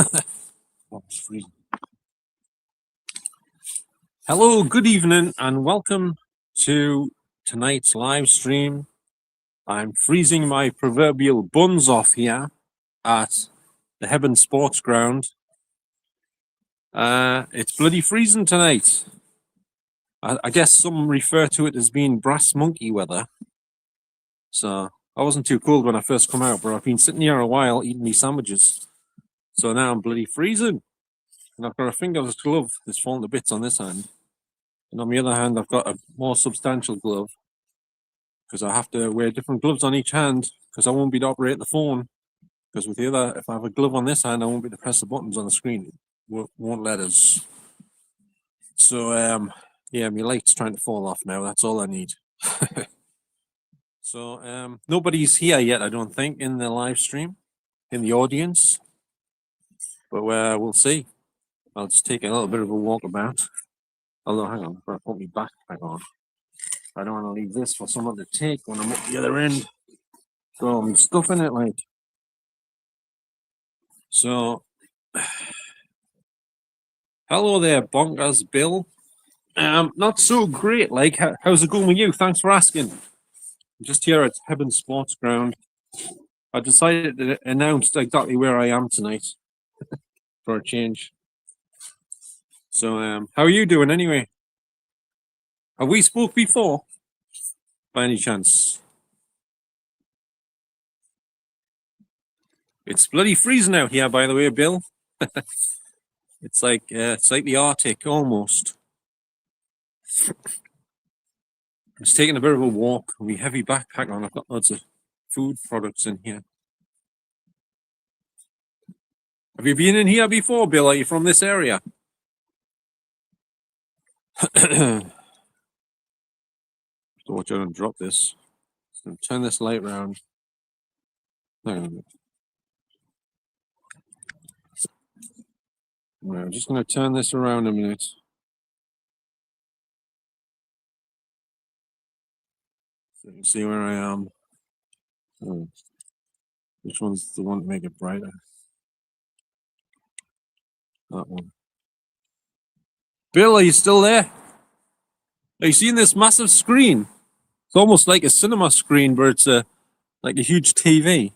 Oh, it's freezing. Hello, good evening, and welcome to tonight's live stream. I'm freezing my proverbial buns off here at the Hebburn Sports Ground. It's bloody freezing tonight. I guess some refer to it as being brass monkey weather. So I wasn't too cold when I first come out, but I've been sitting here a while eating these sandwiches. So now I'm bloody freezing. And I've got a fingerless glove that's fallen to bits on this hand. And on the other hand, I've got a more substantial glove because I have to wear different gloves on each hand because I won't be to operate the phone. Because with the other, if I have a glove on this hand, I won't be to press the buttons on the screen. It won't let us. So, yeah, my light's trying to fall off now. That's all I need. So, nobody's here yet, I don't think, in the live stream, in the audience. But we'll see. I'll just take a little bit of a walk about. Although, hang on, I've got to put my backpack on. I don't want to leave this for someone to take when I'm at the other end. So I'm stuffing it like. So, hello there, Bonkers Bill. Not so great. Like, how's it going with you? Thanks for asking. I'm just here at Hebburn Sports Ground. I decided to announce exactly where I am tonight for a change. So, how are you doing anyway? Have we spoke before, by any chance? It's bloody freezing out here, by the way, Bill. It's like the Arctic almost. I'm just taking a bit of a walk with my heavy backpack on. I've got lots of food products in here. Have you been in here before, Bill? Are you from this area? So watch out and drop this. So turn this light around. I'm just going to turn this around a minute. So you can see where I am. Oh. Which one's the one to make it brighter? That one. Bill, are you still there? Are you seeing this massive screen? It's almost like a cinema screen, but it's like a huge TV.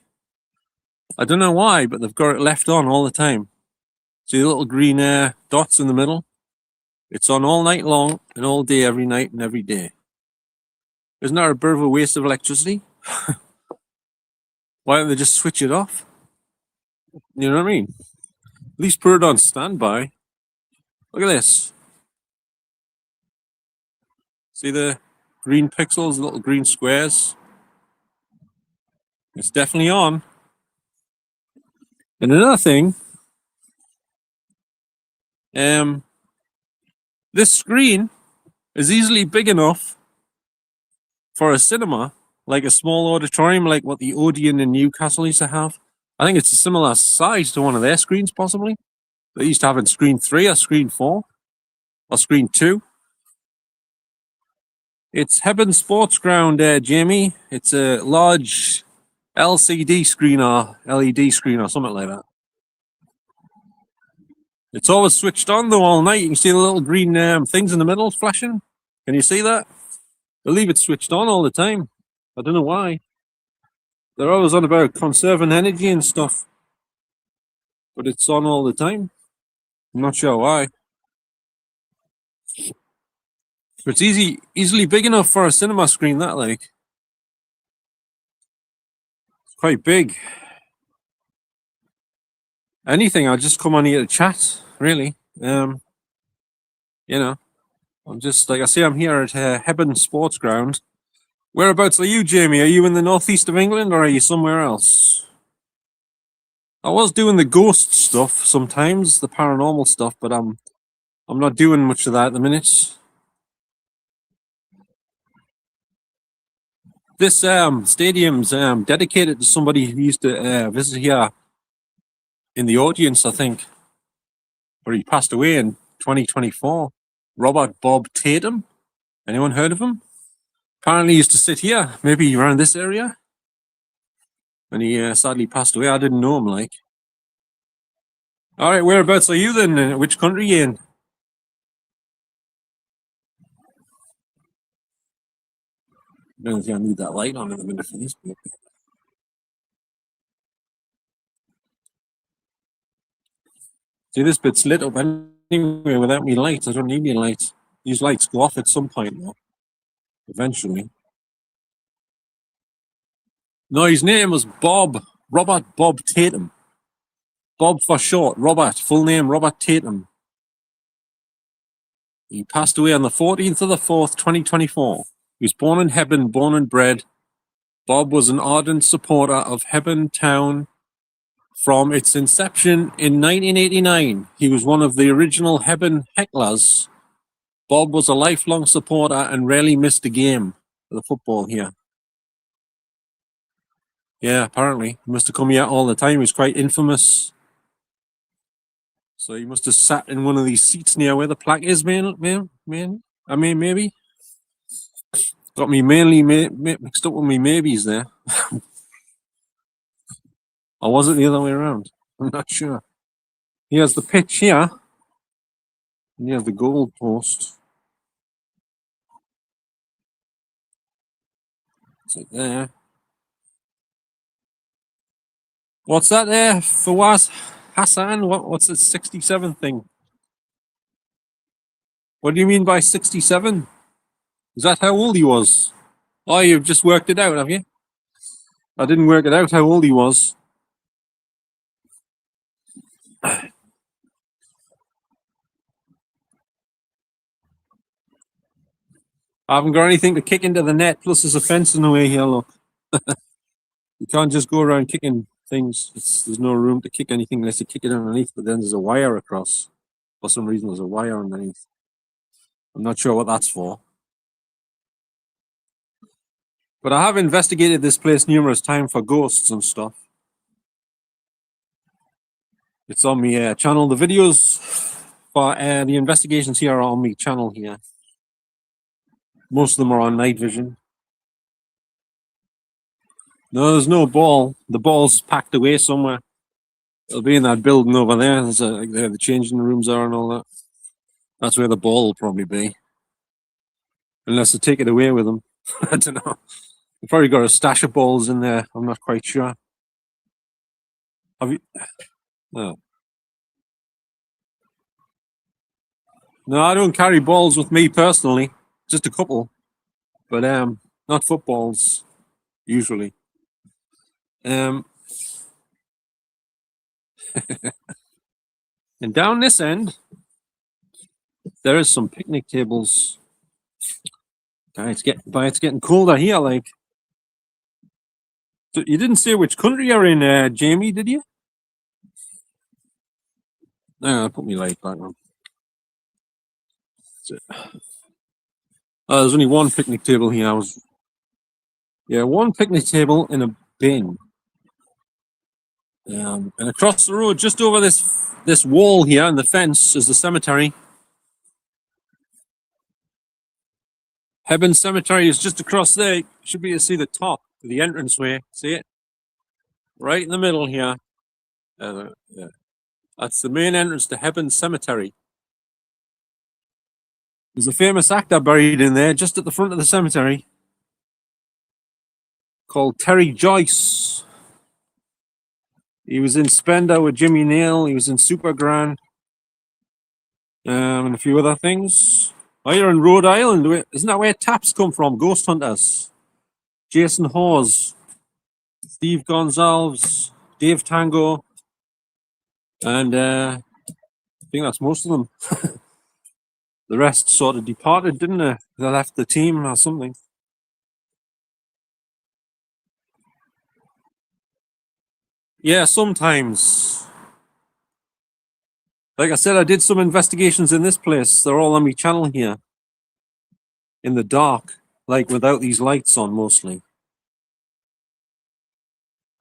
I don't know why, but they've got it left on all the time. See the little green dots in the middle? It's on all night long and all day, every night and every day. Isn't that a bit of a waste of electricity? Why don't they just switch it off? You know what I mean? At least put it on standby. Look at this. See the green pixels, little green squares? It's definitely on. And another thing, this screen is easily big enough for a cinema, like a small auditorium, like what the Odeon in Newcastle used to have. I think it's a similar size to one of their screens, possibly. They used to have in screen 3 or screen 4 or screen 2. It's Hebburn Sports Ground, Jamie. It's a large LCD screen or LED screen or something like that. It's always switched on though all night. You can see the little green things in the middle flashing. Can you see that? They leave it switched on all the time. I don't know why. They're always on about conserving energy and stuff. But it's on all the time. I'm not sure why. But it's easily big enough for a cinema screen, that like. It's quite big. Anything, I'll just come on here to chat, really. You know, I'm just, like I say, I'm here at Hebburn Sports Ground. Whereabouts are you, Jamie? Are you in the northeast of England or are you somewhere else? I was doing the ghost stuff sometimes, the paranormal stuff, but I'm not doing much of that at the minute. This stadium's dedicated to somebody who used to visit here in the audience, I think, where he passed away in 2024. Robert Bob Tatum. Anyone heard of him? Apparently he used to sit here, maybe around this area. And he sadly passed away. I didn't know him, like. All right, whereabouts are you then? Which country you in? I don't think I need that light on in a minute for this bit. See, this bit's lit up anyway without me lights. I don't need any lights. These lights go off at some point, though. Eventually. No, his name was Robert Bob Tatum. Bob for short, Robert. Full name, Robert Tatum. He passed away on the 14th of the 4th, 2024. He was born in Hebburn, born and bred. Bob was an ardent supporter of Hebburn Town from its inception in 1989. He was one of the original Hebburn hecklers. Bob was a lifelong supporter and rarely missed a game for the football here. Yeah, apparently. He must have come here all the time. He was quite infamous. So he must have sat in one of these seats near where the plaque is, man. I mean, maybe. Got me mainly mixed up with me maybes there. Or was it the other way around? I'm not sure. Here's the pitch here. And here's the goal post. It's like there. What's that there? Fawaz Hassan? What's the 67 thing? What do you mean by 67? Is that how old he was? Oh, you've just worked it out, have you? I didn't work it out how old he was. I haven't got anything to kick into the net, plus there's a fence in the way here, look. You can't just go around kicking things. There's no room to kick anything unless you kick it underneath, but then there's a wire across. For some reason, there's a wire underneath. I'm not sure what that's for. But I have investigated this place numerous times for ghosts and stuff. It's on my channel. The videos for the investigations here are on my channel here. Most of them are on night vision. No, there's no ball. The ball's packed away somewhere. It'll be in that building over there. There's there the changing rooms are and all that. That's where the ball will probably be. Unless they take it away with them. I don't know. They've probably got a stash of balls in there. I'm not quite sure. Have you? No. No, I don't carry balls with me personally. Just a couple. But not footballs, usually. And down this end, there is some picnic tables. It's getting colder here, like. So you didn't say which country you're in, Jamie, did you? No, I'll put me light back on. There's only one picnic table here. One picnic table in a bin. And across the road, just over this wall here and the fence, is the cemetery. Hebburn Cemetery is just across there. You should be able to see the top of the entranceway. See it? Right in the middle here. Yeah. That's the main entrance to Hebburn Cemetery. There's a famous actor buried in there, just at the front of the cemetery, called Terry Joyce. He was in Spender with Jimmy Neal. He was in Supergran. And a few other things. Oh, you're in Rhode Island. Isn't that where taps come from? Ghost hunters. Jason Hawes, Steve Gonzalez, Dave Tango, and I think that's most of them. The rest sort of departed, didn't they? They left the team or something. Yeah, sometimes. Like I said, I did some investigations in this place. They're all on my channel here. In the dark, like without these lights on mostly.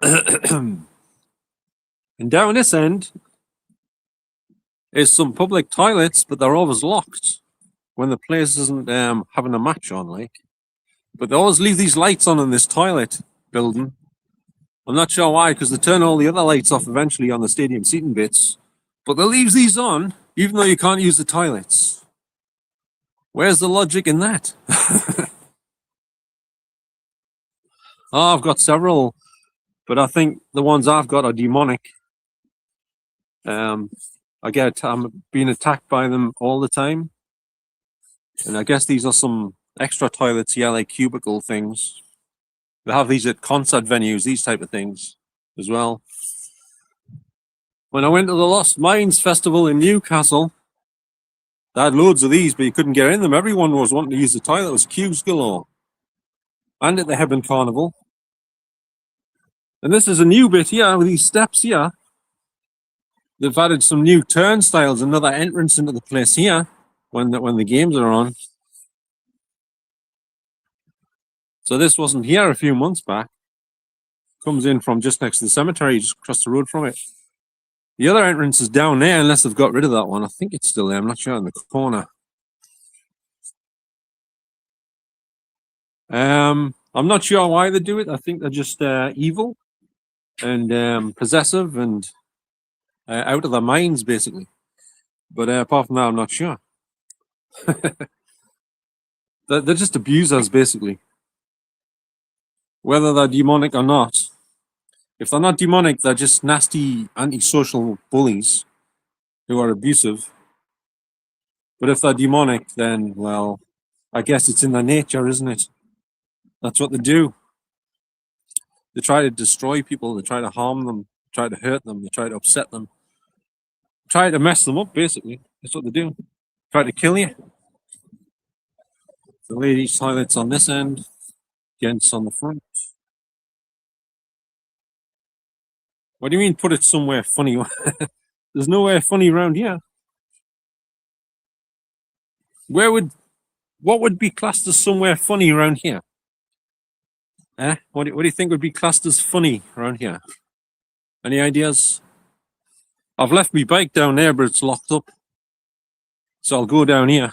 And down this end is some public toilets, but they're always locked when the place isn't having a match on, like. But they always leave these lights on in this toilet building. I'm not sure why, because they turn all the other lights off eventually on the stadium seating bits. But they leaves these on, even though you can't use the toilets. Where's the logic in that? Oh, I've got several, but I think the ones I've got are demonic. I'm being attacked by them all the time. And I guess these are some extra toilets, yeah, like cubicle things. They have these at concert venues, these type of things as well. When I went to the Lost Mines Festival in Newcastle, they had loads of these, but you couldn't get in them. Everyone was wanting to use the toilet. It was queues galore. And at the Hebburn Carnival. And this is a new bit here with these steps here. They've added some new turnstiles, another entrance into the place here when the games are on. So this wasn't here a few months back. Comes in from just next to the cemetery, just across the road from it. The other entrance is down there, unless they've got rid of that one. I think it's still there. I'm not sure, in the corner. I'm not sure why they do it. I think they're just evil and possessive and out of their minds, basically. But apart from that, I'm not sure. They're just abusers, basically. Whether they're demonic or not. If they're not demonic, they're just nasty antisocial bullies who are abusive. But if they're demonic, then, well, I guess it's in their nature, isn't it? That's what they do. They try to destroy people, they try to harm them, try to hurt them, they try to upset them, try to mess them up, basically. That's what they do. Try to kill you. The ladies' toilets on this end, gents on the front. What do you mean put it somewhere funny? There's nowhere funny around here. What would be classed as somewhere funny around here? What do you think would be classed as funny around here? Any ideas? I've left my bike down there, but it's locked up. So I'll go down here.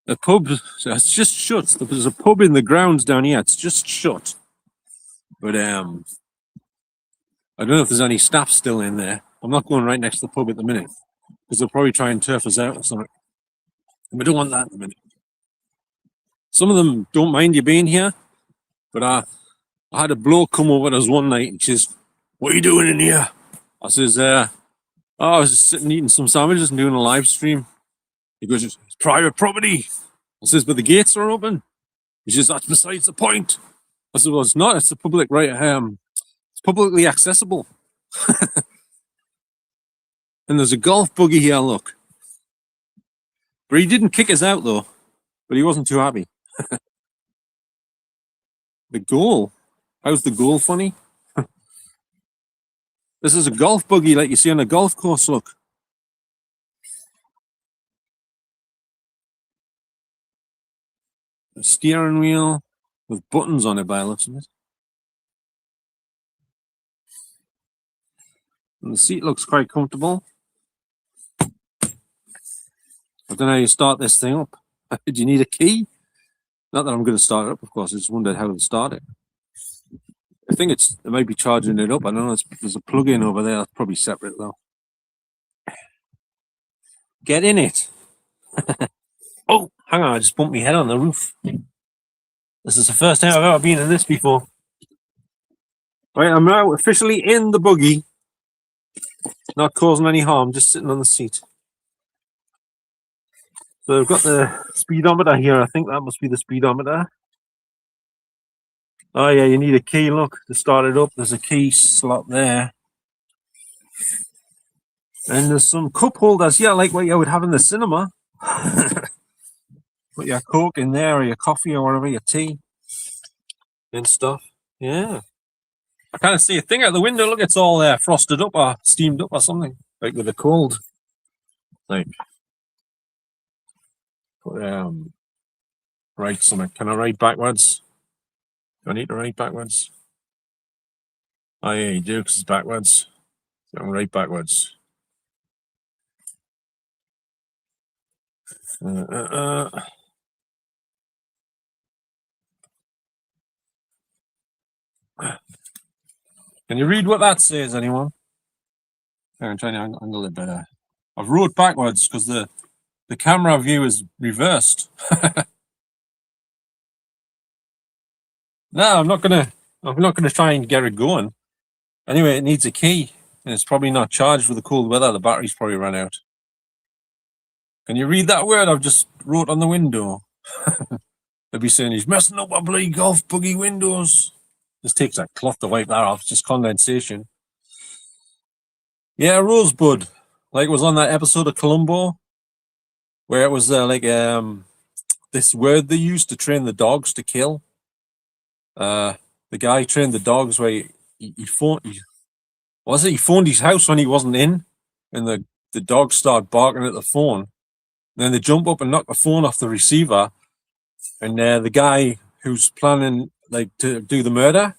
The pub, it's just shut. There's a pub in the grounds down here. It's just shut. But I don't know if there's any staff still in there. I'm not going right next to the pub at the minute because they'll probably try and turf us out or something. And we don't want that at the minute. Some of them don't mind you being here, but I had a bloke come over to us one night and she says, "What are you doing in here?" I says, I was just sitting eating some sandwiches and doing a live stream. He goes, "It's private property." I says, "But the gates are open." He says, "That's besides the point." I said, "Well, it's not. It's a public right. It's publicly accessible." And there's a golf buggy here, look. But he didn't kick us out, though. But he wasn't too happy. The goal? How's the goal funny? This is a golf buggy like you see on a golf course, look. A steering wheel with buttons on it by the looks of it. And the seat looks quite comfortable. I don't know how you start this thing up. Do you need a key? Not that I'm going to start it up, of course. I just wondered how to start it. I think it might be charging it up. I don't know. There's a plug-in over there. That's probably separate, though. Get in it. Oh, hang on. I just bumped my head on the roof. This is the first time I've ever been in this before. Right, I'm now officially in the buggy. Not causing any harm, just sitting on the seat. So I've got the speedometer here. I think that must be the speedometer. Oh yeah, you need a key, look, to start it up. There's a key slot there. And there's some cup holders, yeah, like what you would have in the cinema. Put your Coke in there, or your coffee, or whatever, your tea and stuff. Yeah. I kind of see a thing out the window. Look, it's all frosted up or steamed up or something, like with the cold. Like, write something. Can I write backwards? Do I need to write backwards? Oh yeah, you do, because it's backwards. So I'm write backwards. Can you read what that says, anyone? I'm trying to angle it better. I've wrote backwards because the camera view is reversed. No, I'm not gonna try and get it going. Anyway, it needs a key, and it's probably not charged with the cold weather. The battery's probably run out. Can you read that word I've just wrote on the window? They'll be saying he's messing up my bloody golf buggy windows. Just takes a cloth to wipe that off. It's just condensation. Yeah, Rosebud, like it was on that episode of Columbo, where it was this word they used to train the dogs to kill. The guy trained the dogs where he phoned his house when he wasn't in, and the dogs start barking at the phone. Then they jump up and knock the phone off the receiver, and the guy who's planning to do the murder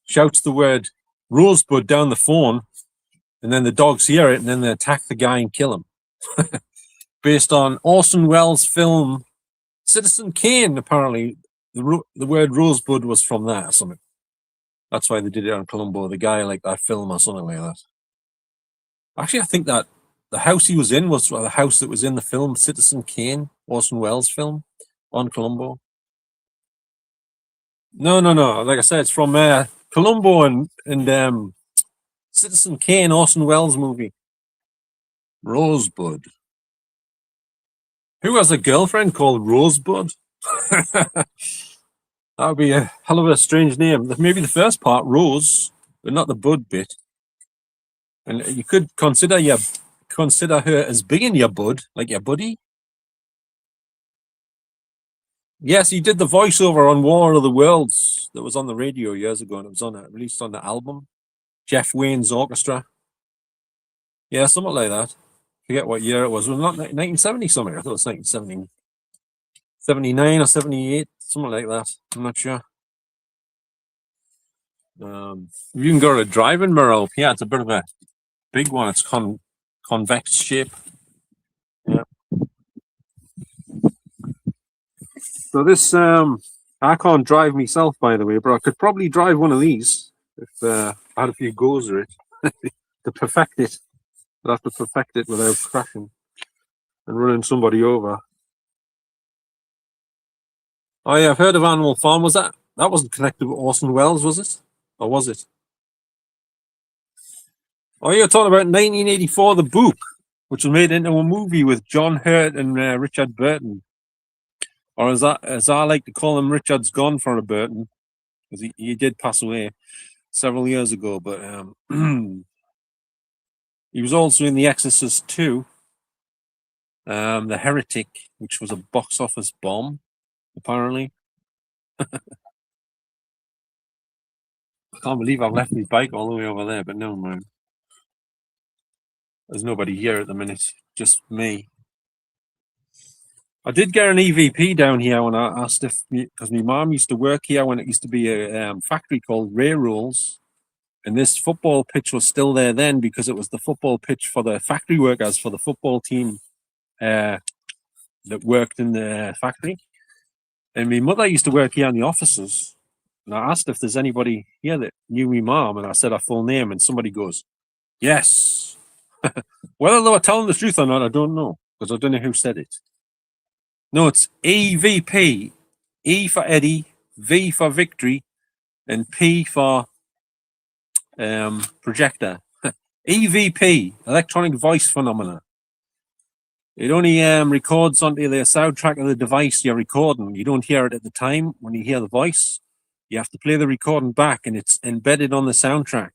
shouts the word Rosebud down the phone, and then the dogs hear it, and then they attack the guy and kill him. Based on Orson Welles' film Citizen Kane, apparently the word Rosebud was from that or something. That's why they did it on Columbo. The guy like that film or something like that. Actually, I think that the house he was in was the house that was in the film Citizen Kane, Orson Welles' film on Columbo. No. Like I said, it's from Columbo and Citizen Kane, Orson Welles movie. Rosebud. Who has a girlfriend called Rosebud? That would be a hell of a strange name. Maybe the first part, Rose, but not the bud bit. And you could consider her as being your bud, like your buddy. Yes, he did the voiceover on War of the Worlds that was on the radio years ago, and it was released on the album. Jeff Wayne's Orchestra. Yeah, something like that. Forget what year it was. Well, not 1970 something. I thought it was 1970. 79 or 78, something like that. I'm not sure. You can go to a driving mirror up here. It's a bit of a big one. It's convex shape. Yeah. So this, I can't drive myself, by the way, but I could probably drive one of these if I had a few goes at it to perfect it. I'd have to perfect it without crashing and running somebody over. Oh yeah, I've heard of Animal Farm. That wasn't connected with Orson Welles, was it? Or was it? Oh, you're talking about 1984, The Book, which was made into a movie with John Hurt and Richard Burton. Or as I like to call him, Richard's gone for a Burton, because he did pass away several years ago. But he was also in The Exorcist 2, The Heretic, which was a box office bomb, apparently. I can't believe I've left my bike all the way over there, but never mind. There's nobody here at the minute, just me. I did get an EVP down here when I asked because my mom used to work here when it used to be a factory called Ray Rolls, and this football pitch was still there then because it was the football pitch for the factory workers for the football team that worked in the factory. And my mother used to work here in the offices, and I asked if there's anybody here that knew my mom, and I said her full name, and somebody goes, "Yes." Whether they were telling the truth or not, I don't know, because I don't know who said it. No, it's EVP. E for Eddie, V for Victory, and P for projector. EVP, electronic voice phenomena. It only records onto the soundtrack of the device you're recording. You don't hear it at the time when you hear the voice. You have to play the recording back, and it's embedded on the soundtrack.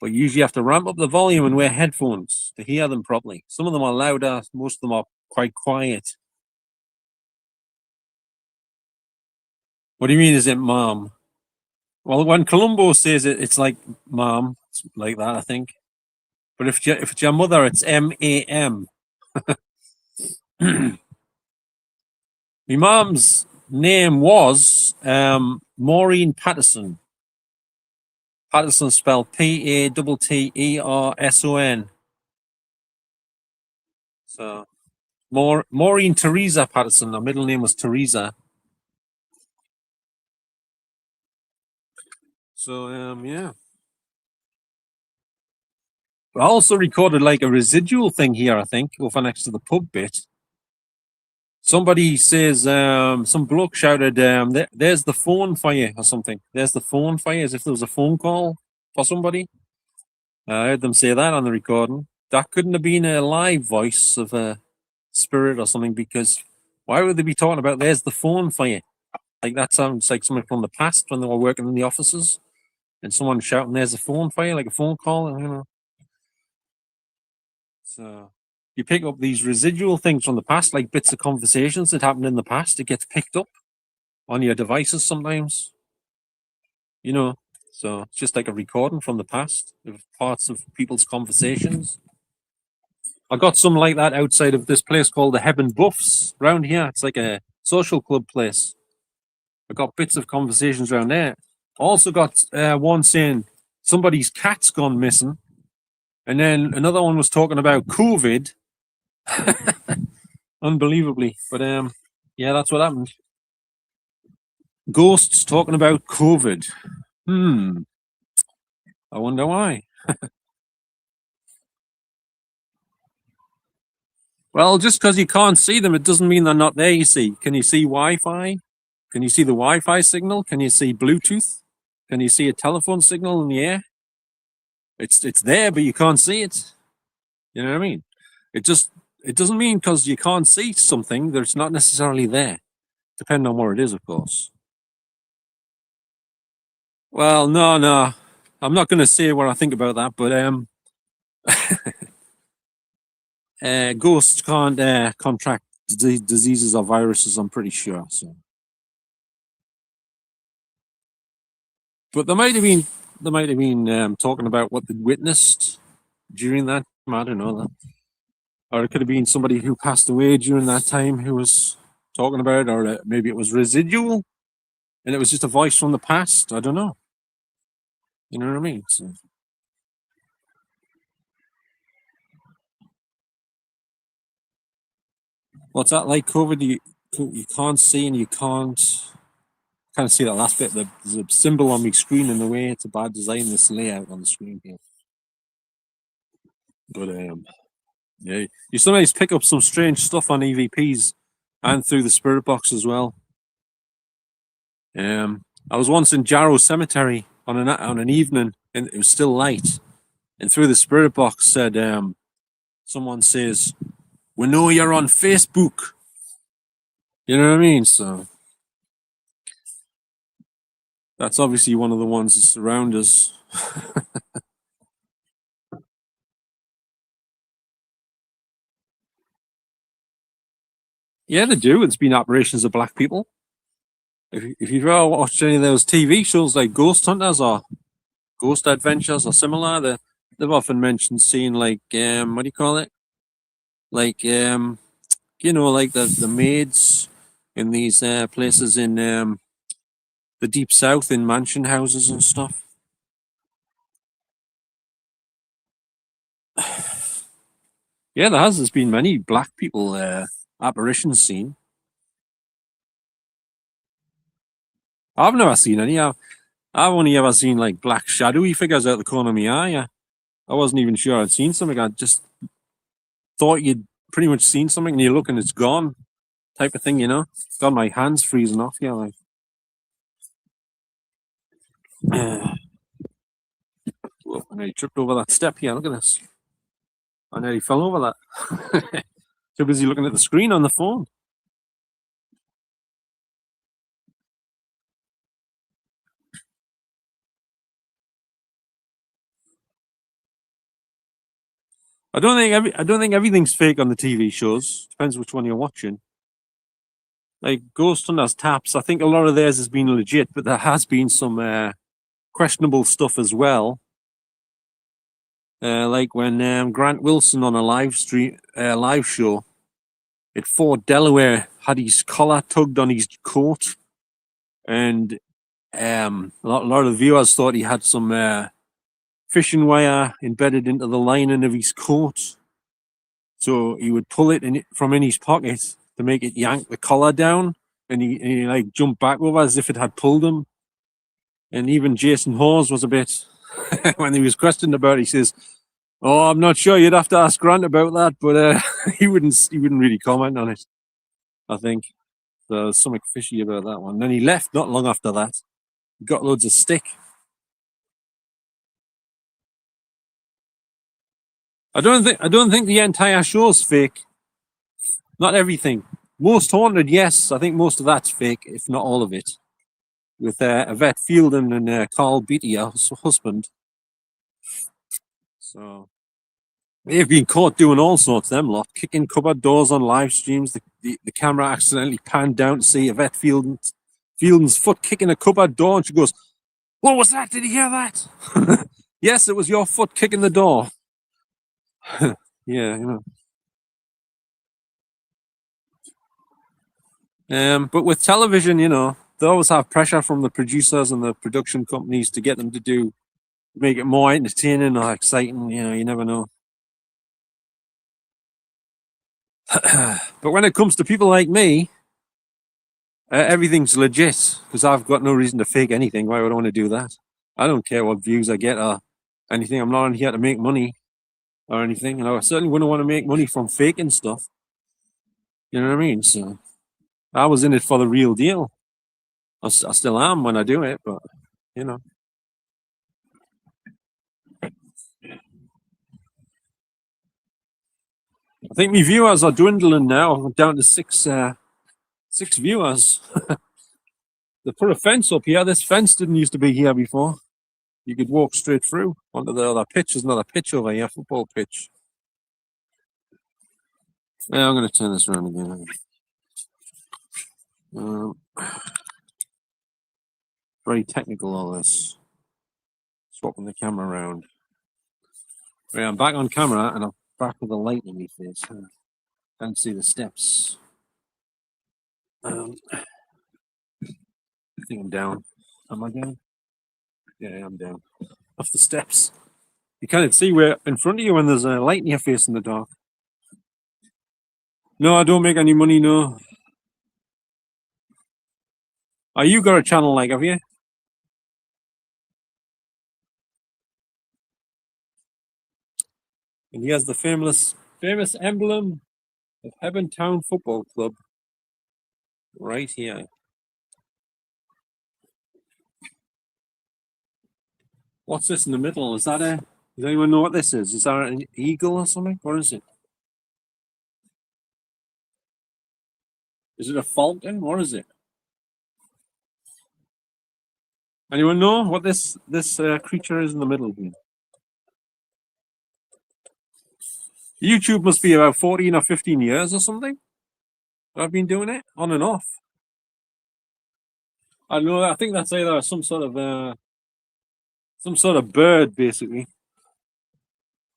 But you usually have to ramp up the volume and wear headphones to hear them properly. Some of them are louder, most of them are quite quiet. What do you mean, is it mom? Well, when Columbo says it, it's like mom, it's like that, I think. But if it's your mother, it's M-A-M. My mom's name was Maureen Patterson. Patterson spelled Patterson. So Maureen Teresa Patterson. Her middle name was Teresa. So yeah. I also recorded like a residual thing here, I think, over next to the pub bit. Somebody says, some bloke shouted, there's the phone for you, or something. There's the phone for you, as if there was a phone call for somebody. I heard them say that on the recording. That couldn't have been a live voice of a spirit or something, because why would they be talking about there's the phone for you? Like, that sounds like something from the past when they were working in the offices and someone shouting there's a phone for you, like a phone call, you know. So you pick up these residual things from the past, like bits of conversations that happened in the past. It gets picked up on your devices sometimes, you know. So it's just like a recording from the past of parts of people's conversations. I got some like that outside of this place called the Hebburn Buffs around here. It's like a social club place. I got bits of conversations around there. Also got one saying somebody's cat's gone missing, and then another one was talking about COVID. Unbelievably, but yeah, that's what happened. Ghosts talking about COVID. I wonder why. Well, just because you can't see them, it doesn't mean they're not there. You see, can you see Wi-Fi? Can you see the Wi-Fi signal? Can you see Bluetooth? Can you see a telephone signal in the air? It's there, but you can't see it. You know what I mean? It doesn't mean because you can't see something that it's not necessarily there, depending on where it is, of course. Well, no, I'm not going to say what I think about that, but ghosts can't contract diseases or viruses. I'm pretty sure. So, but they might have been talking about what they witnessed during that. I don't know that, or it could have been somebody who passed away during that time who was talking about it, or maybe it was residual, and it was just a voice from the past. I don't know. You know what I mean? So, what's that like? COVID, you can't see and you can't see that last bit. There's a symbol on my screen in the way. It's a bad design, this layout on the screen here. But yeah, you sometimes pick up some strange stuff on EVPs and through the spirit box as well. I was once in Jarrow Cemetery on an evening, and it was still light, and through the spirit box said, someone says, "We know you're on Facebook." You know what I mean? So that's obviously one of the ones that surround us. Yeah, they do. It's been apparitions of black people. If you've ever watched any of those TV shows like Ghost Hunters or Ghost Adventures or similar, they've often mentioned seeing like what do you call it? Like like the maids in these places in the deep south in mansion houses and stuff. Yeah, there's been many black people apparitions seen. I've never seen any. I've only ever seen like black shadowy figures out the corner of my eye. Yeah. I wasn't even sure I'd seen something. I just thought you'd pretty much seen something and you look and it's gone, type of thing, you know? Got my hands freezing off, yeah, like. Whoa, I nearly tripped over that step here. Look at this. I nearly fell over that. Too busy looking at the screen on the phone. I don't think everything's fake on the TV shows. Depends which one you're watching. Like Ghost Hunters Taps, I think a lot of theirs has been legit, but there has been some questionable stuff as well. Like when Grant Wilson on a live show at Fort Delaware had his collar tugged on his coat, and a lot of viewers thought he had some fishing wire embedded into the lining of his coat. So he would pull it from in his pocket to make it yank the collar down, and he like jumped back over as if it had pulled him. And even Jason Hawes was a bit when he was questioned about it, he says, Oh, I'm not sure. You'd have to ask Grant about that, but he wouldn't really comment on it. I think there's something fishy about that one. Then he left not long after that. He got loads of stick. I don't think the entire show's fake. Not everything. Most haunted, yes. I think most of that's fake, if not all of it. With Yvette Fielding and Carl Beatty, her husband. So they've been caught doing all sorts, them lot, kicking cupboard doors on live streams. The camera accidentally panned down to see Yvette Fielding's foot kicking a cupboard door, and she goes, "What was that? Did you hear that?" Yes, it was your foot kicking the door. Yeah, but with television, they always have pressure from the producers and the production companies to get them to make it more entertaining or exciting. You never know. But when it comes to people like me, everything's legit because I've got no reason to fake anything. Why would I want to do that? I don't care what views I get or anything. I'm not on here to make money or anything. I certainly wouldn't want to make money from faking stuff. You know what I mean? So I was in it for the real deal. I still am when I do it, but you know. I think my viewers are dwindling now. I'm down to six viewers. They put a fence up here. This fence didn't used to be here before. You could walk straight through onto the other pitch. There's another pitch over here, football pitch. Yeah, I'm going to turn this around again. Very technical, all this. Swapping the camera around. Yeah, I'm back on camera and I'm back with the light in my face. Can't see the steps. I think I'm down. Am I down? Yeah, I'm down. Off the steps. You can't see where in front of you when there's a light in your face in the dark. No, I don't make any money, no. Oh, you got a channel like, have you? And he has the famous emblem of Hebburn Town Football Club right here. What's this in the middle? Is that does anyone know what this is? Is that an eagle or something? What is it? Is it a falcon? What is it? Anyone know what this creature is in the middle here? YouTube must be about 14 or 15 years or something. I've been doing it on and off. I don't know. I think that's either some sort of bird, basically.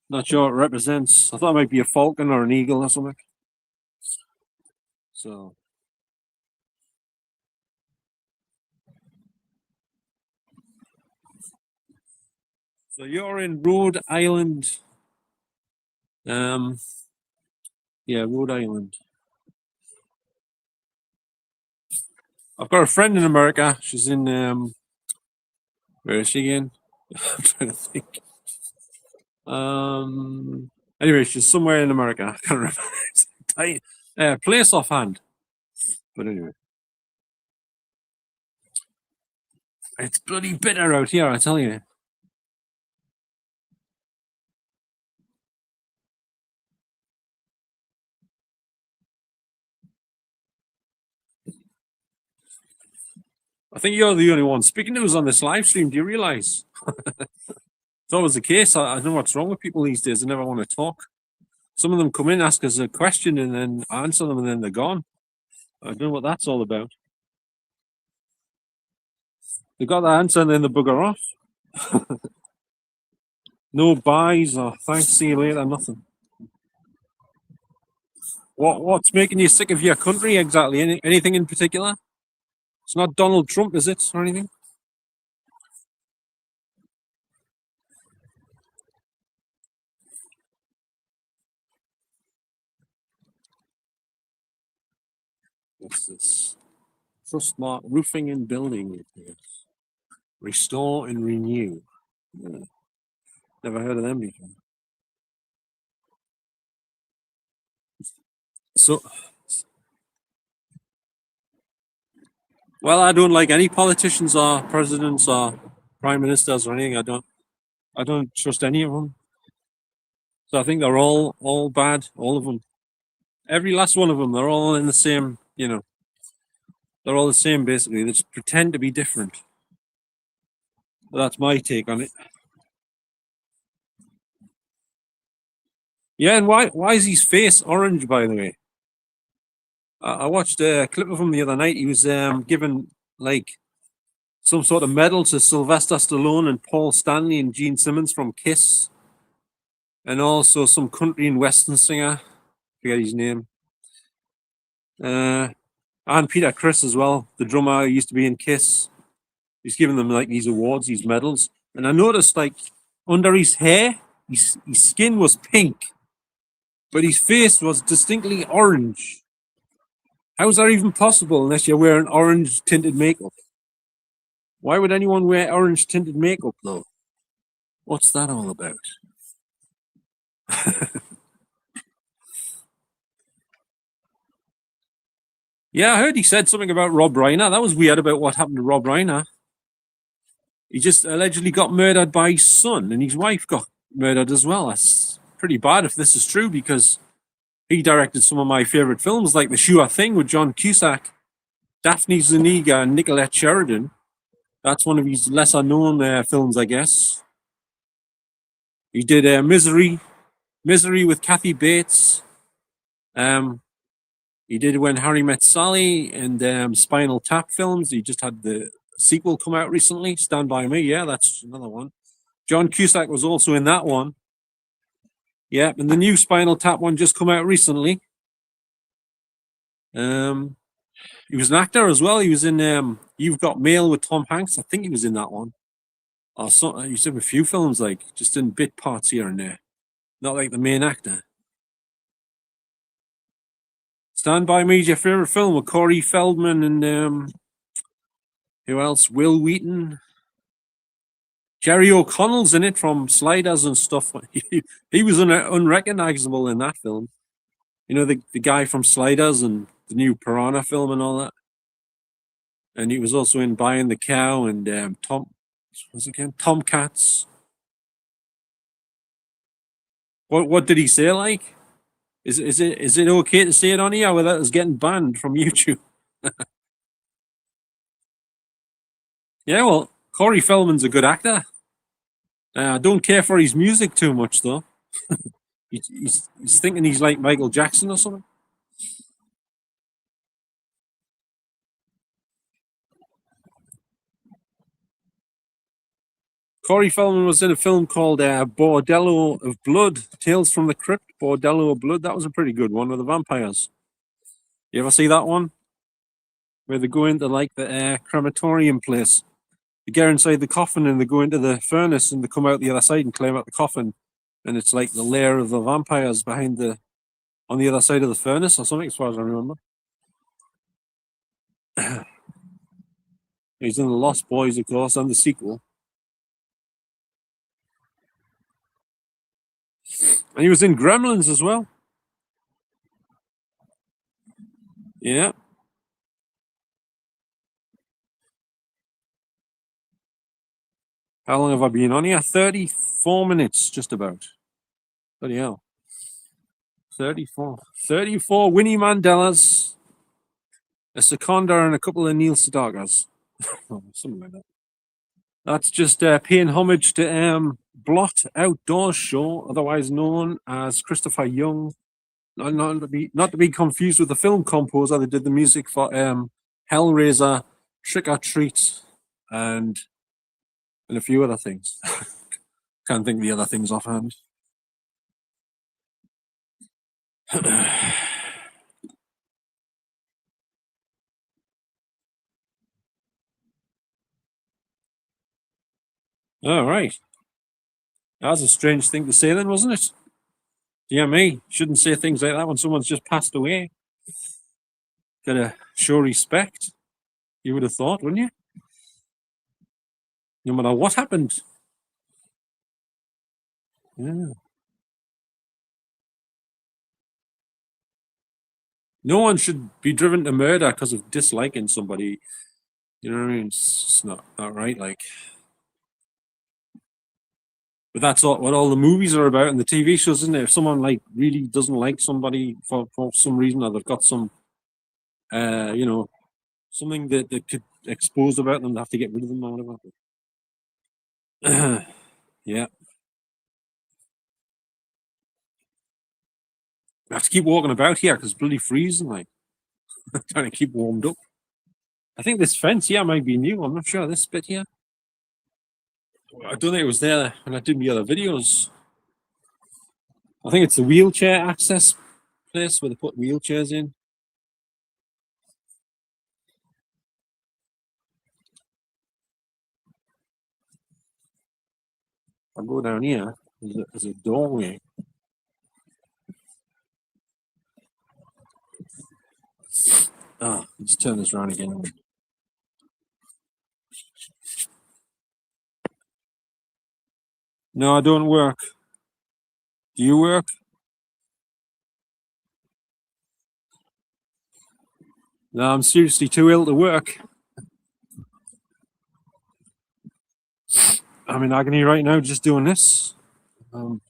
Not sure what it represents. I thought it might be a falcon or an eagle or something. So you're in Rhode Island. Yeah, Rhode Island. I've got a friend in America. She's in where is she again? I'm trying to think. Anyway, she's somewhere in America. I can't remember. Place offhand. But anyway. It's bloody bitter out here, I tell you. I think you're the only one speaking to us on this live stream. Do you realise? It's always the case. I don't know what's wrong with people these days. They never want to talk. Some of them come in, ask us a question, and then answer them, and then they're gone. I don't know what that's all about. They got the answer, and then they bugger off. No buys or thanks, see you later, nothing. What's making you sick of your country exactly? Anything in particular? It's not Donald Trump, is it, or anything? What's this? Trustmark Roofing and Building Repairs. Restore and renew. Yeah. Never heard of them before. So, well, I don't like any politicians or presidents or prime ministers or anything. I don't trust any of them. So I think they're all bad, all of them. Every last one of them. They're all in the same. They're all the same basically. They just pretend to be different. But that's my take on it. Yeah, and why is his face orange? By the way, I watched a clip of him the other night. He was given like some sort of medal to Sylvester Stallone and Paul Stanley and Gene Simmons from Kiss, and also some country and western singer. Forget his name. Uh, and Peter Criss as well, the drummer who used to be in Kiss. He's giving them like these awards, these medals, and I noticed like under his hair, his skin was pink, but his face was distinctly orange. How is that even possible unless you're wearing orange tinted makeup? Why would anyone wear orange tinted makeup though? What's that all about? Yeah, I heard he said something about Rob Reiner. That was weird about what happened to Rob Reiner. He just allegedly got murdered by his son, and his wife got murdered as well. That's pretty bad if this is true, because he directed some of my favorite films, like The Sure Thing with John Cusack, Daphne Zuniga, and Nicolette Sheridan. That's one of his lesser known films, I guess. He did Misery with Kathy Bates. He did When Harry Met Sally and Spinal Tap films. He just had the sequel come out recently, Stand By Me. Yeah, that's another one. John Cusack was also in that one. Yeah, and the new Spinal Tap one just come out recently. He was an actor as well. He was in You've Got Mail with Tom Hanks. I think he was in that one. Or so, he was in a few films, like just in bit parts here and there. Not like the main actor. Stand By Me is your favorite film with Corey Feldman and who else? Will Wheaton. Jerry O'Connell's in it from Sliders and stuff. He was unrecognizable in that film. You know, the guy from Sliders and the new Piranha film and all that. And he was also in Buying the Cow and Tomcats. What did he say? Like, is it okay to say it on here without us getting banned from YouTube? Yeah, well, Corey Feldman's a good actor. I don't care for his music too much though. He's thinking he's like Michael Jackson or something. Corey Feldman was in a film called Bordello of Blood, Tales from the Crypt, Bordello of Blood. That was a pretty good one with the vampires. You ever see that one? Where they go into like the crematorium place. They get inside the coffin and they go into the furnace and they come out the other side and climb out the coffin. And it's like the lair of the vampires on the other side of the furnace or something, as far as I remember. He's in The Lost Boys, of course, and the sequel. And he was in Gremlins as well. Yeah. How long have I been on here? 34 minutes, just about. Bloody hell. 34. 34 Winnie Mandelas, a Seconder, and a couple of Neil Sedagas. Something like that. That's just paying homage to Blot Outdoors Show, otherwise known as Christopher Young. Not to be confused with the film composer that did the music for Hellraiser, Trick or Treat, and a few other things. Can't think of the other things offhand. All right. That was a strange thing to say then, wasn't it? Yeah, me. Shouldn't say things like that when someone's just passed away. Gotta show respect. You would have thought, wouldn't you? No matter what happened. Yeah. No one should be driven to murder because of disliking somebody. You know what I mean? It's just not right. Like, but that's what all the movies are about and the TV shows, isn't it? If someone like really doesn't like somebody for some reason, or they've got some, you know, something that could expose about them, they have to get rid of them or whatever. Yeah, I have to keep walking about here because it's bloody freezing. Like, trying to keep warmed up. I think this fence here might be new. I'm not sure. This bit here. I don't think it was there when I did the other videos. I think it's the wheelchair access place where they put wheelchairs in. I'll go down here. There's a doorway. Let's turn this around again. No, I don't work. Do you work? No, I'm seriously too ill to work. I'm in agony right now just doing this. Um,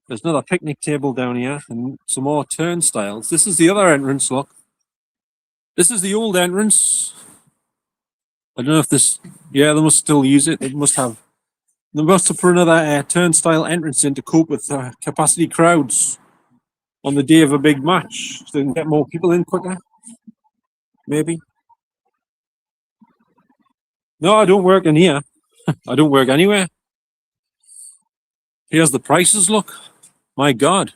there's another picnic table down here and some more turnstiles. This is the other entrance, look. This is the old entrance. I don't know if this... Yeah, they must still use it. They must have put another turnstile entrance in to cope with capacity crowds on the day of a big match, so they can get more people in quicker. Maybe. No, I don't work in here. I don't work anywhere. Here's the prices. Look, my God,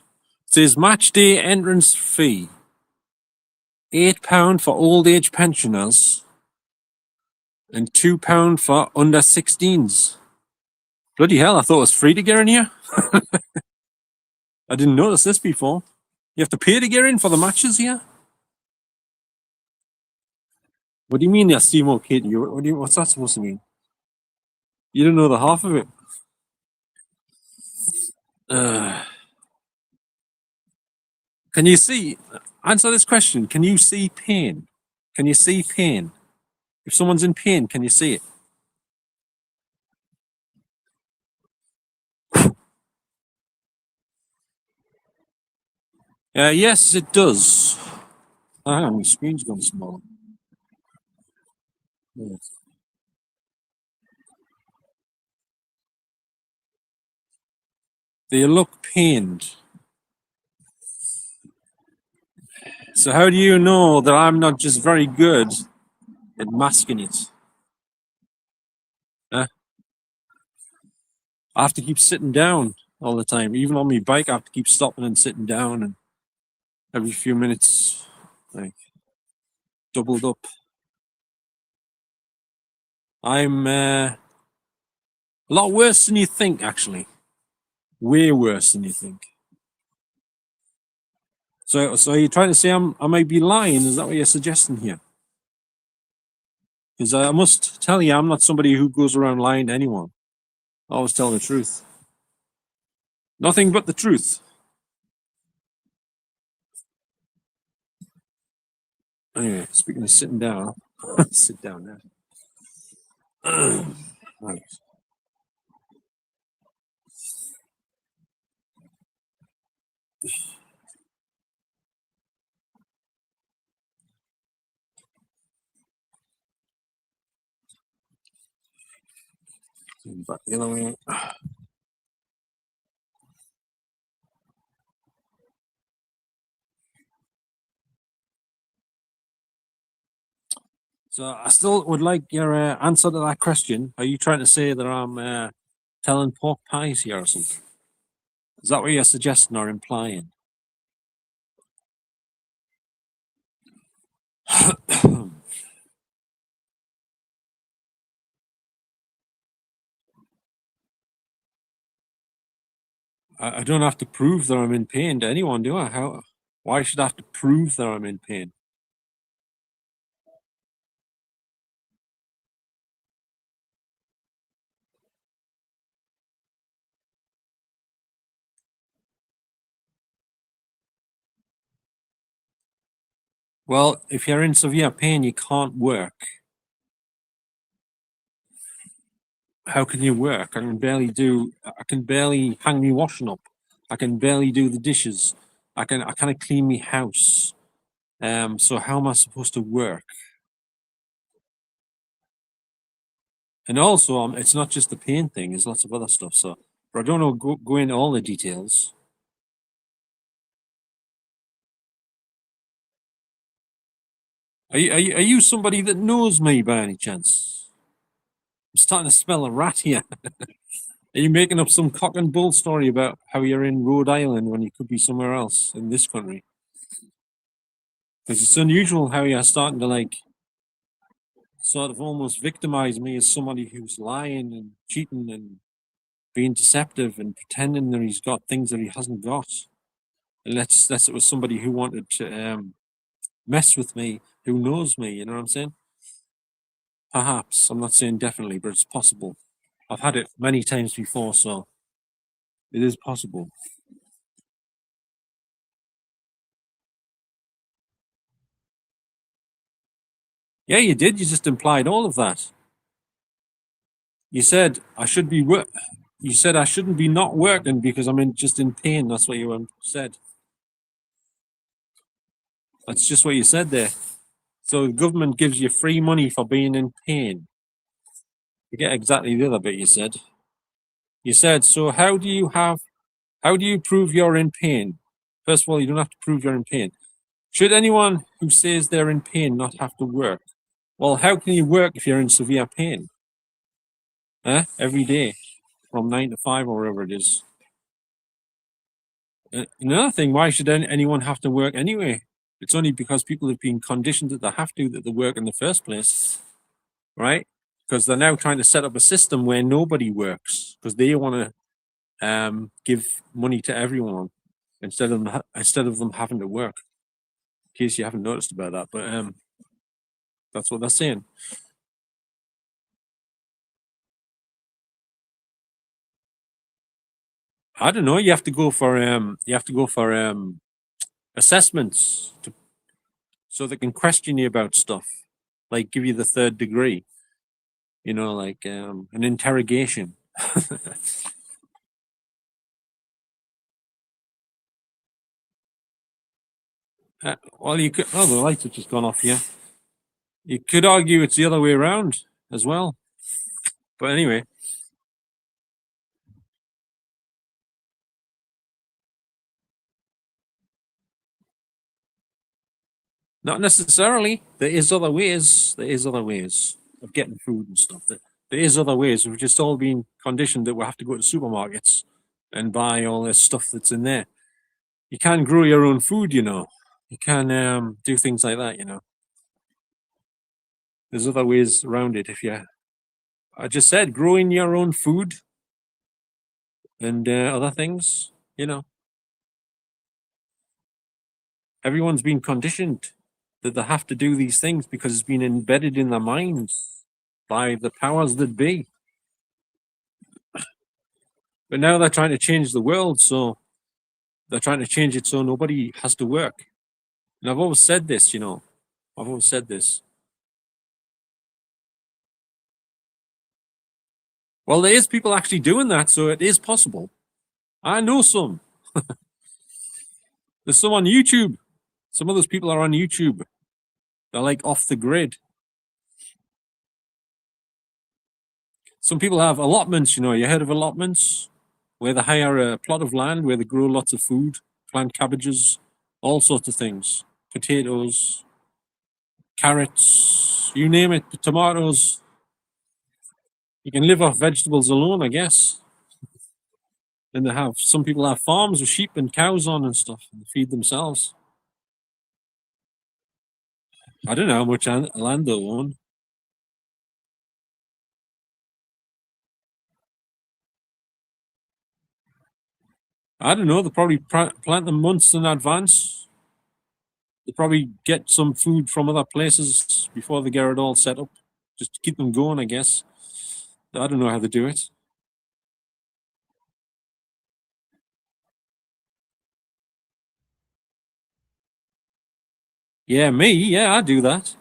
it says match day entrance fee £8 for old age pensioners and £2 for under 16s. Bloody hell! I thought it was free to get in here. I didn't notice this before. You have to pay to get in for the matches here. What do you mean they're steam okay to you? What's that supposed to mean? You don't know the half of it. Can you see? Answer this question. Can you see pain? Can you see pain? If someone's in pain, can you see it? Yes, it does. Hang on, my screen's gone small. Yes. They look pained. So how do you know that I'm not just very good at masking it? Huh? I have to keep sitting down all the time. Even on my bike, I have to keep stopping and sitting down, and every few minutes, like doubled up. I'm a lot worse than you think, actually. Way worse than you think. So you're trying to say I might be lying? Is that what you're suggesting here? Because I must tell you, I'm not somebody who goes around lying to anyone. I always tell the truth. Nothing but the truth. Anyway, speaking of sitting down, sit down now. Right. Back the other way. So I still would like your answer to that question. Are you trying to say that I'm telling pork pies here or something? Is that what you're suggesting or implying? I don't have to prove that I'm in pain to anyone, do I? How? Why should I have to prove that I'm in pain? Well, if you're in severe pain, you can't work. How can you work? I can barely hang me washing up. I can barely do the dishes. I kind of clean me house. So how am I supposed to work? And also, it's not just the pain thing. There's lots of other stuff. So, but I don't know. Go into all the details. Are you somebody that knows me by any chance? I'm starting to smell a rat here. Are you making up some cock and bull story about how you're in Rhode Island when you could be somewhere else in this country? Because it's unusual how you're starting to like sort of almost victimize me as somebody who's lying and cheating and being deceptive and pretending that he's got things that he hasn't got. Unless it was somebody who wanted to mess with me, who knows me. You know what I'm saying? Perhaps I'm not saying definitely, but it's possible. I've had it many times before, so it is possible. Yeah, you did. You just implied all of that. You said I should be work. You said I shouldn't be not working because just in pain. That's what you said. That's just what you said there. So the government gives you free money for being in pain. You get exactly the other bit you said. You said, so how do you prove you're in pain? First of all, you don't have to prove you're in pain. Should anyone who says they're in pain not have to work? Well, how can you work if you're in severe pain? Every day from 9 to 5 or whatever it is. Another thing, why should anyone have to work anyway? It's only because people have been conditioned that they have to, that they work in the first place, right? Because they're now trying to set up a system where nobody works because they want to give money to everyone instead of them having to work. In case you haven't noticed about that, but that's what they're saying. I don't know. You have to go for assessments so they can question you about stuff, like give you the third degree. You know, like an interrogation. Well, you could. Oh, the lights have just gone off here. You could argue it's the other way around as well. But anyway, not necessarily. There is other ways. There is other ways of getting food and stuff. There is other ways. We've just all been conditioned that we have to go to supermarkets and buy all this stuff that's in there. You can grow your own food, you know. You can do things like that, you know. There's other ways around it. If you, I just said, growing your own food and other things, you know. Everyone's been conditioned that they have to do these things because it's been embedded in their minds by the powers that be. But now they're trying to change the world, so they're trying to change it so nobody has to work. And I've always said this, you know. I've always said this. Well, there is people actually doing that, so it is possible. I know some. There's some on YouTube. Some of those people are on YouTube. They're like off the grid. Some people have allotments, you know. You heard of allotments? Where they hire a plot of land where they grow lots of food, plant cabbages, all sorts of things, potatoes, carrots, you name it, tomatoes. You can live off vegetables alone, I guess. And they have some people have farms with sheep and cows on and stuff, and feed themselves. I don't know how much land they own. I don't know. They probably plant them months in advance. They probably get some food from other places before they get it all set up, just to keep them going, I guess. I don't know how they do it. Yeah, me. Yeah, I do that.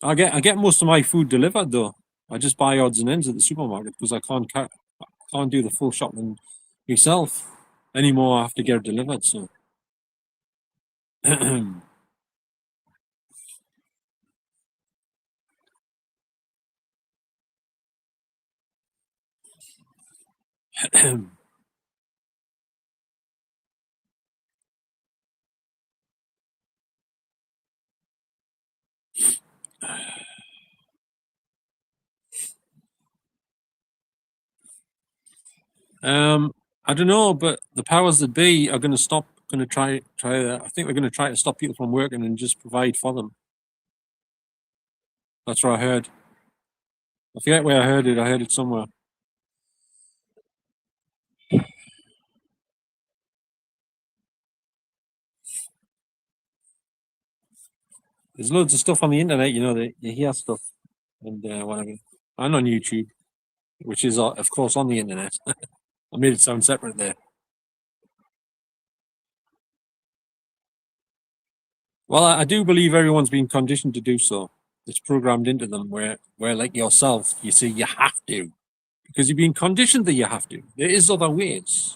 I get most of my food delivered though. I just buy odds and ends at the supermarket because I can't do the full shopping myself anymore. I have to get it delivered. So, I don't know, but the powers that be are going to stop. Going to try. I think they're going to try to stop people from working and just provide for them. That's what I heard. I forget where I heard it. I heard it somewhere. There's loads of stuff on the internet. That you hear stuff and whatever. And on YouTube, which is of course on the internet. I made it sound separate there. Well, I do believe everyone's been conditioned to do so. It's programmed into them where like yourself, you say you have to because you've been conditioned that you have to. There is other ways.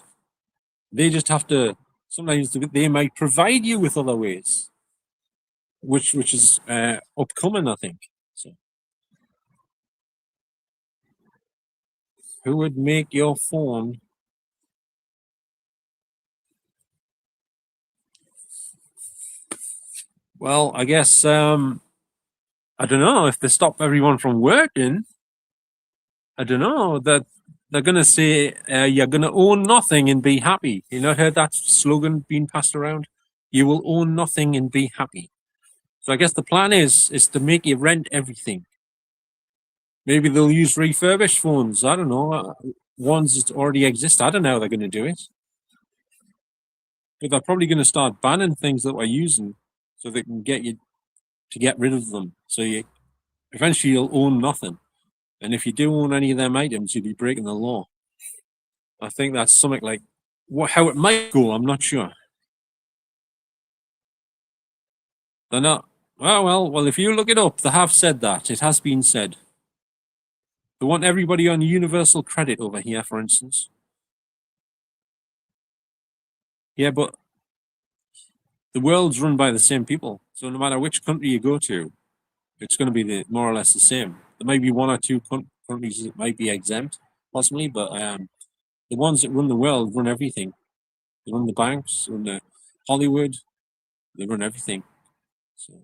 They just have to. Sometimes they might provide you with other ways, which is upcoming, I think. So, who would make your phone? Well, I guess I don't know if they stop everyone from working. I don't know that they're gonna say you're gonna own nothing and be happy. You not heard that slogan being passed around? You will own nothing and be happy. So I guess the plan is to make you rent everything. Maybe they'll use refurbished phones. I don't know. Ones that already exist. I don't know how they're going to do it. But they're probably going to start banning things that we're using so they can get you to get rid of them. So you eventually you'll own nothing. And if you do own any of them items, you'll be breaking the law. I think that's something like how it might go. I'm not sure. They're not. Well. If you look it up, they have said that. It has been said. They want everybody on universal credit over here, for instance. Yeah, but the world's run by the same people. So no matter which country you go to, it's going to be more or less the same. There might be one or two countries that might be exempt, possibly, but the ones that run the world run everything. They run the banks, run the Hollywood, they run everything. So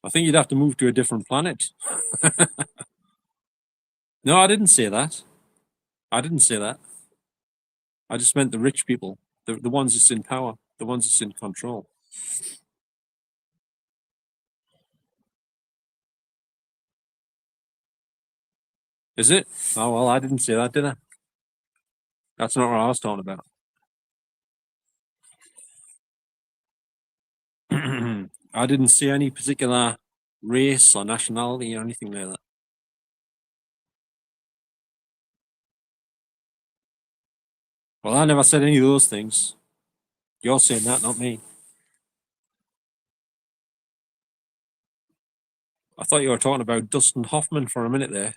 I think you'd have to move to a different planet. No, I didn't say that. I didn't say that. I just meant the rich people, the ones that's in power, the ones that's in control. Is it? Oh well, I didn't say that, did I? That's not what I was talking about. I didn't see any particular race or nationality or anything like that. Well, I never said any of those things. You're saying that, not me. I thought you were talking about Dustin Hoffman for a minute there,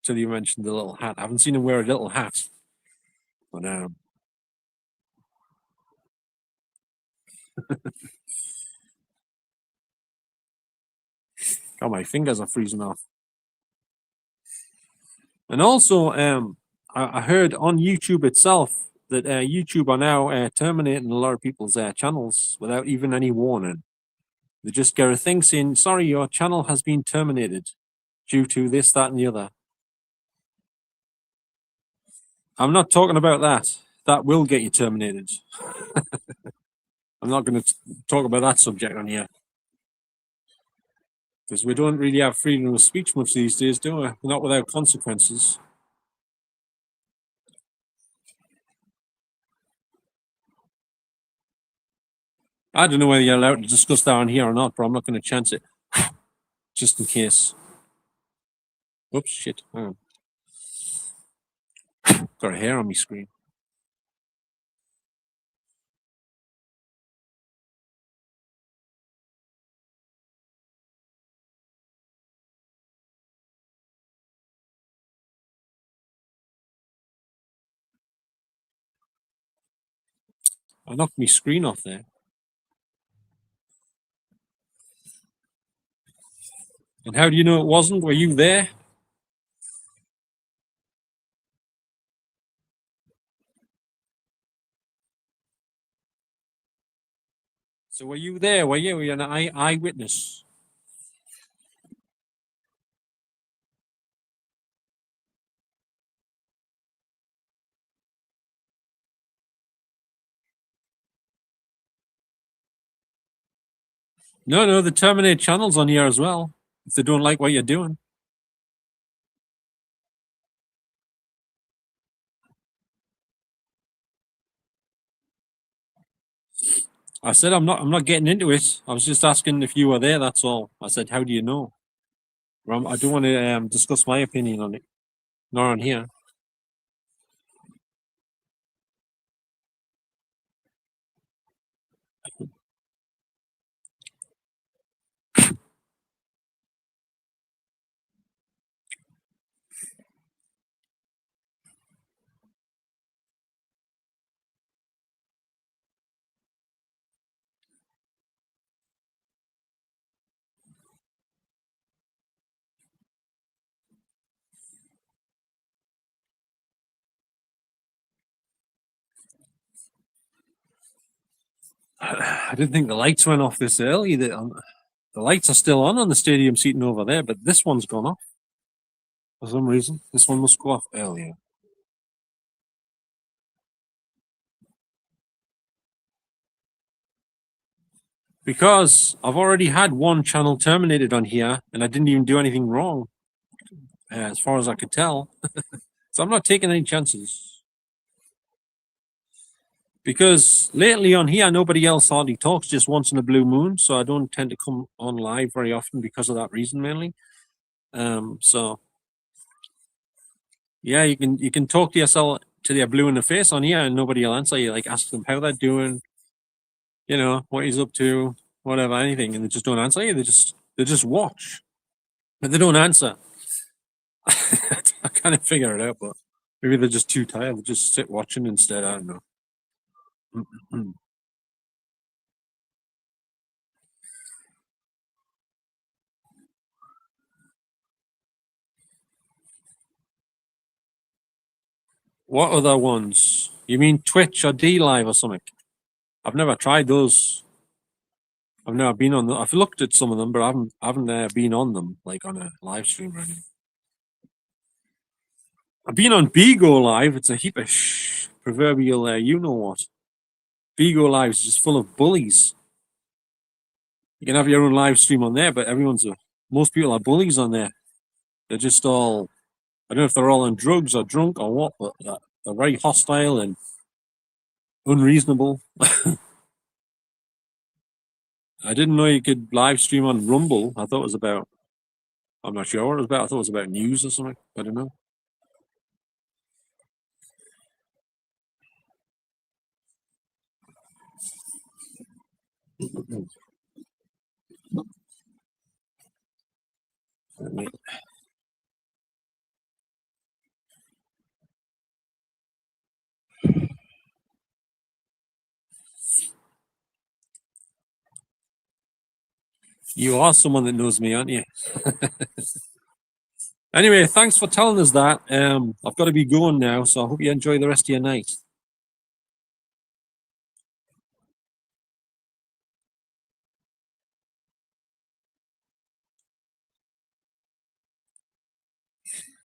till you mentioned the little hat. I haven't seen him wear a little hat, but God, my fingers are freezing off. And also, I heard on YouTube itself that YouTube are now terminating a lot of people's channels without even any warning. They just get a thing saying, "Sorry, your channel has been terminated due to this, that, and the other." I'm not talking about that. That will get you terminated. I'm not going to talk about that subject on here because we don't really have freedom of speech much these days, do we? Not without consequences. I don't know whether you're allowed to discuss that on here or not, but I'm not going to chance it just in case. Whoops, shit. Hang on. Got a hair on my screen. I knocked my screen off there. And how do you know it wasn't? Were you there? So were you there? Were you an eyewitness? No, they terminate channels on here as well if they don't like what you're doing. I said I'm not getting into it. I was just asking if you were there. That's all. I said, how do you know? I don't want to discuss my opinion on it, nor on here. I didn't think the lights went off this early. The lights are still on the stadium seating over there, but this one's gone off for some reason. This one must go off earlier. Because I've already had one channel terminated on here, and I didn't even do anything wrong, as far as I could tell. So I'm not taking any chances. Because lately on here, nobody else hardly talks, just once in a blue moon. So I don't tend to come on live very often because of that reason, mainly. So yeah, you can talk to yourself to their blue in the face on here, and nobody will answer you. Like, ask them how they're doing, what he's up to, whatever, anything, and they just don't answer you. They just watch, but they don't answer. I kind of figure it out, but maybe they're just too tired. They just sit watching instead. I don't know. What other ones? You mean Twitch or D Live or something? I've never tried those. I've never been on them. I've looked at some of them, but I haven't been on them, like on a live stream or anything. I've been on Bigo Live. It's a heap of proverbial, you know what. Bigo Live is just full of bullies. You can have your own live stream on there, but most people are bullies on there. They're just all, I don't know if they're all on drugs or drunk or what, but they're very hostile and unreasonable. I didn't know you could live stream on Rumble. I thought it was about, I'm not sure what it was about. I thought it was about news or something. I don't know. You are someone that knows me, aren't you? Anyway, thanks for telling us that. I've got to be going now, so I hope you enjoy the rest of your night.